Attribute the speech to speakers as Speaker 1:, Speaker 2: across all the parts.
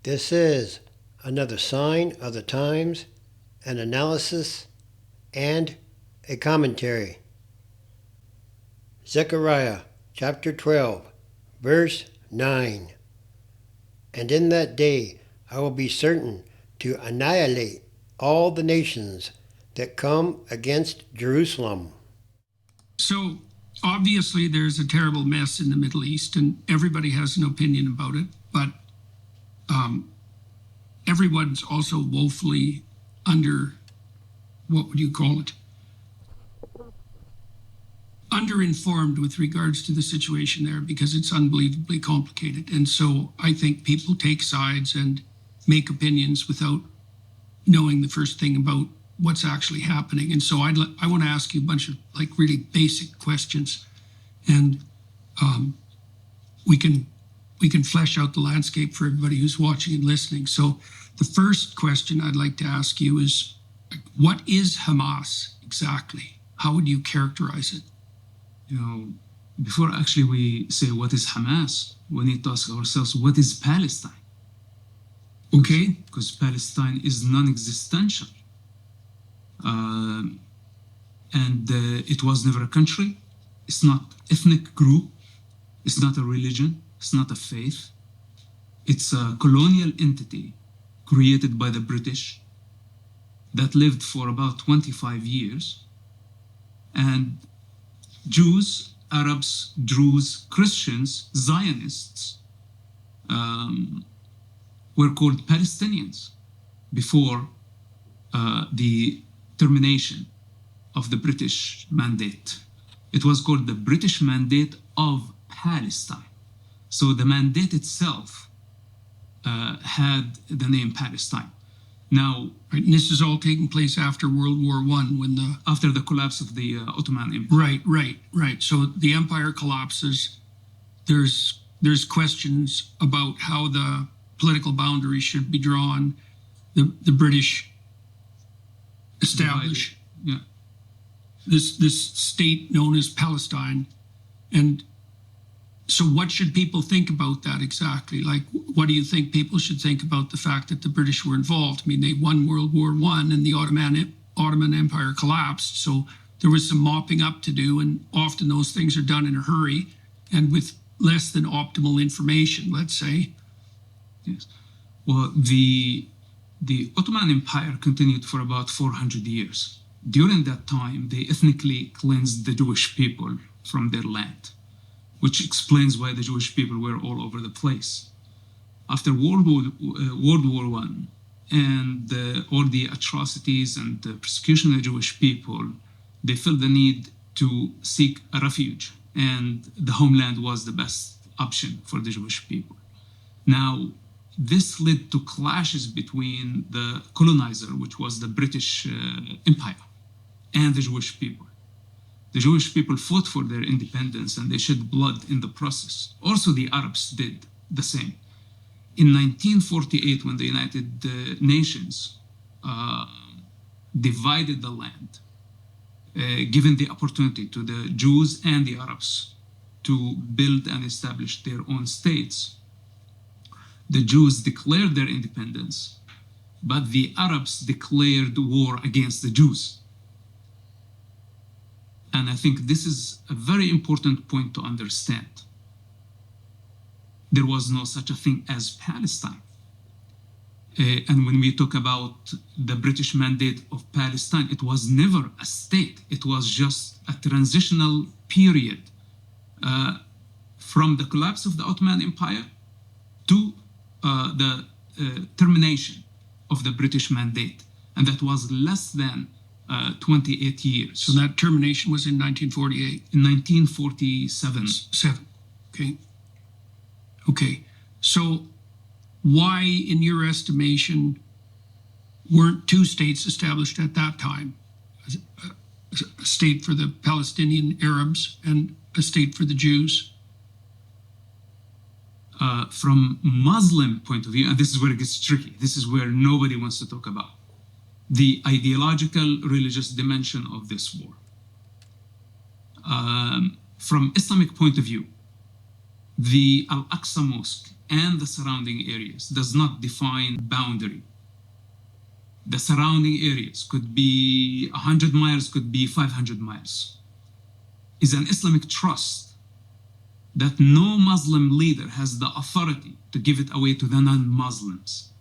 Speaker 1: This is another sign of the times, an analysis, and a commentary. Zechariah chapter 12, verse 9. And in that day I will be certain to annihilate all the nations that come against Jerusalem.
Speaker 2: So obviously there's a terrible mess in the Middle East, and everybody has an opinion about it, but everyone's also woefully what would you call it? Underinformed with regards to the situation there, because it's unbelievably complicated. And so I think people take sides and make opinions without knowing the first thing about what's actually happening. And so I want to ask you a bunch of really basic questions, and we can flesh out the landscape for everybody who's watching and listening. So the first question I'd like to ask you is, what is Hamas exactly? How would you characterize it?
Speaker 3: Before actually we say what is Hamas, we need to ask ourselves, what is Palestine?
Speaker 2: Okay.
Speaker 3: Because Palestine is non-existential. And it was never a country. It's not ethnic group. It's not a religion. It's not a faith. It's a colonial entity created by the British that lived for about 25 years. And Jews, Arabs, Druze, Christians, Zionists were called Palestinians before the termination of the British mandate. It was called the British Mandate of Palestine. So the mandate itself had the name Palestine. Now,
Speaker 2: right, and this is all taking place after World War I,
Speaker 3: after the collapse of the Ottoman Empire.
Speaker 2: Right. So the empire collapses. There's questions about how the political boundaries should be drawn. The British establish this state known as Palestine, and so what should people think about that exactly? What do you think people should think about the fact that the British were involved? I mean, they won World War I and the Ottoman Empire collapsed, so there was some mopping up to do, and often those things are done in a hurry and with less than optimal information, let's say.
Speaker 3: Yes. Well, the Ottoman Empire continued for about 400 years. During that time, they ethnically cleansed the Jewish people from their land, which explains why the Jewish people were all over the place. After World War I and all the atrocities and the persecution of the Jewish people, they felt the need to seek a refuge, and the homeland was the best option for the Jewish people. Now, this led to clashes between the colonizer, which was the British Empire, and the Jewish people. The Jewish people fought for their independence and they shed blood in the process. Also, the Arabs did the same. In 1948, when the United Nations divided the land, given the opportunity to the Jews and the Arabs to build and establish their own states, the Jews declared their independence, but the Arabs declared war against the Jews. And I think this is a very important point to understand. There was no such a thing as Palestine. And when we talk about the British Mandate of Palestine, it was never a state. It was just a transitional period from the collapse of the Ottoman Empire to the termination of the British Mandate. And that was less than 28 years.
Speaker 2: So that termination was in 1948?
Speaker 3: In 1947.
Speaker 2: Okay. So why, in your estimation, weren't two states established at that time? A state for the Palestinian Arabs and a state for the Jews?
Speaker 3: From Muslim point of view, and this is where it gets tricky, this is where nobody wants to talk about the ideological religious dimension of this war. From Islamic point of view, the Al-Aqsa Mosque and the surrounding areas does not define boundary. The surrounding areas could be 100 miles, could be 500 miles. Is an Islamic trust that no Muslim leader has the authority to give it away to the non-Muslims.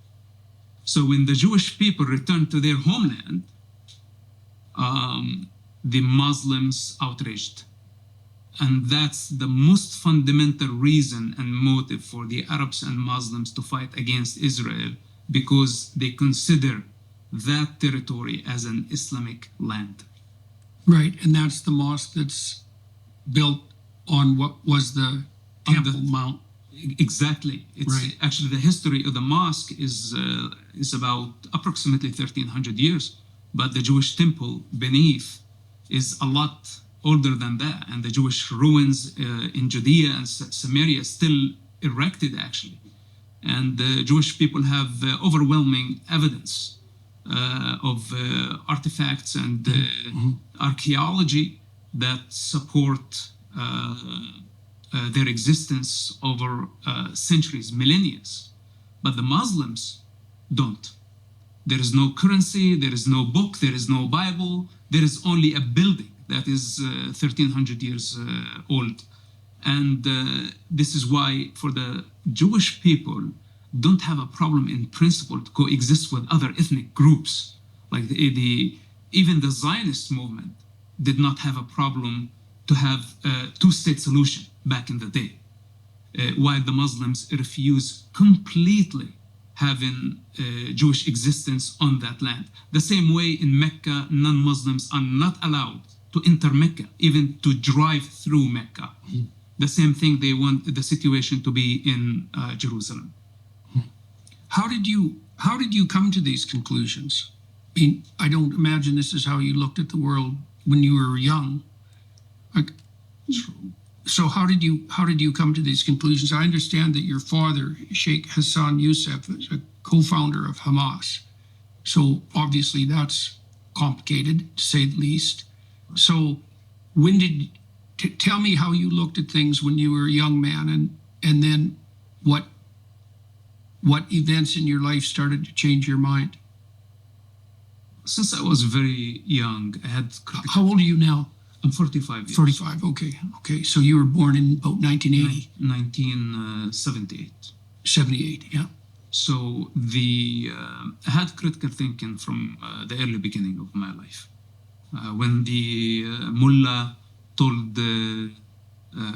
Speaker 3: So when the Jewish people return to their homeland, the Muslims outraged. And that's the most fundamental reason and motive for the Arabs and Muslims to fight against Israel, because they consider that territory as an Islamic land.
Speaker 2: Right, and that's the mosque that's built on what was the Temple Mount.
Speaker 3: Exactly. It's
Speaker 2: right.
Speaker 3: Actually, the history of the mosque is about approximately 1,300 years, but the Jewish temple beneath is a lot older than that, and the Jewish ruins in Judea and Samaria still erected, actually. And the Jewish people have overwhelming evidence of artifacts and archaeology that support their existence over centuries, millennia. But the Muslims don't. There is no currency, there is no book, there is no Bible, there is only a building that is 1,300 years old. And this is why, for the Jewish people, don't have a problem in principle to coexist with other ethnic groups. Like even the Zionist movement did not have a problem to have a two-state solution back in the day, while the Muslims refuse completely having Jewish existence on that land. The same way in Mecca, non-Muslims are not allowed to enter Mecca, even to drive through Mecca. The same thing, they want the situation to be in Jerusalem.
Speaker 2: How did you come to these conclusions? I mean, I don't imagine this is how you looked at the world when you were young. So how did you come to these conclusions? I understand that your father, Sheikh Hassan Yousef, is a co-founder of Hamas. So obviously that's complicated, to say the least. So tell me how you looked at things when you were a young man, and then what events in your life started to change your mind?
Speaker 3: Since I was very young, I had...
Speaker 2: How old are you now?
Speaker 3: I'm 45 years.
Speaker 2: 45, okay. So you were born in about 1980?
Speaker 3: 1978.
Speaker 2: 78, yeah.
Speaker 3: So I had critical thinking from the early beginning of my life. When the mullah told the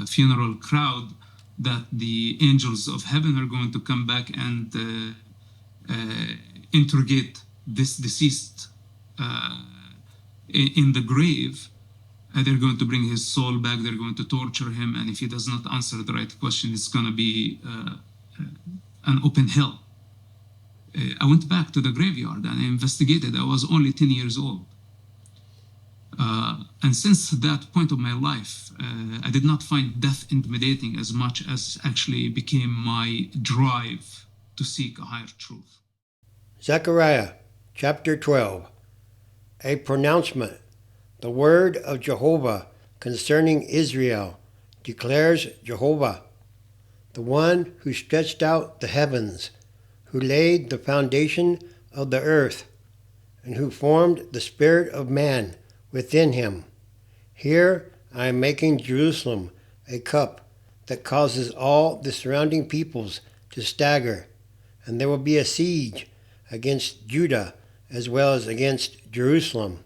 Speaker 3: funeral crowd that the angels of heaven are going to come back and interrogate this deceased in the grave, they're going to bring his soul back, they're going to torture him, and if he does not answer the right question, it's going to be an open hell. I went back to the graveyard and I investigated. I was only 10 years old. And since that point of my life, I did not find death intimidating as much as actually became my drive to seek a higher truth.
Speaker 1: Zechariah chapter 12. A pronouncement. The word of Jehovah concerning Israel, declares Jehovah, the one who stretched out the heavens, who laid the foundation of the earth, and who formed the spirit of man within him. Here I am making Jerusalem a cup that causes all the surrounding peoples to stagger, and there will be a siege against Judah as well as against Jerusalem.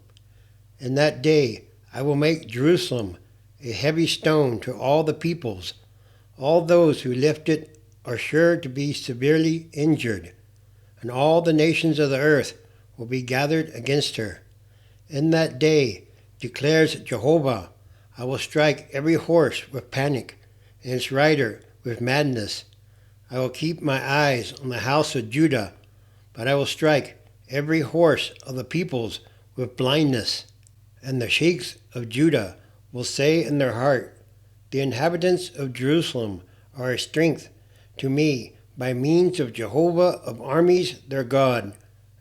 Speaker 1: In that day I will make Jerusalem a heavy stone to all the peoples. All those who lift it are sure to be severely injured, and all the nations of the earth will be gathered against her. In that day, declares Jehovah, I will strike every horse with panic, and its rider with madness. I will keep my eyes on the house of Judah, but I will strike every horse of the peoples with blindness. And the sheikhs of Judah will say in their heart, the inhabitants of Jerusalem are a strength to me by means of Jehovah of armies their God.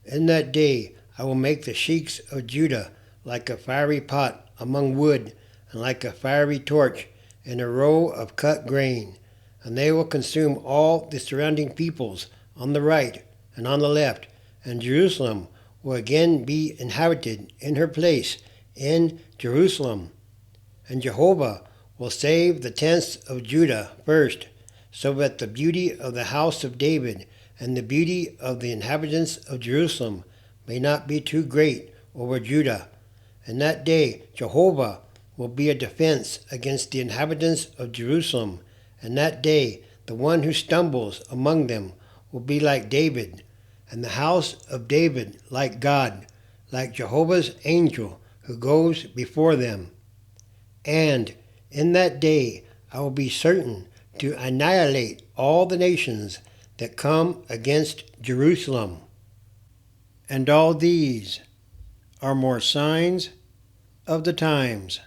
Speaker 1: In that day I will make the sheikhs of Judah like a fiery pot among wood, and like a fiery torch in a row of cut grain. and they will consume all the surrounding peoples on the right and on the left, and Jerusalem will again be inhabited in her place in Jerusalem. And Jehovah will save the tents of Judah first, so that the beauty of the house of David and the beauty of the inhabitants of Jerusalem may not be too great over Judah. And that day Jehovah will be a defense against the inhabitants of Jerusalem. And that day the one who stumbles among them will be like David, and the house of David like God, like Jehovah's angel who goes before them. And in that day I will be certain to annihilate all the nations that come against Jerusalem. And all these are more signs of the times.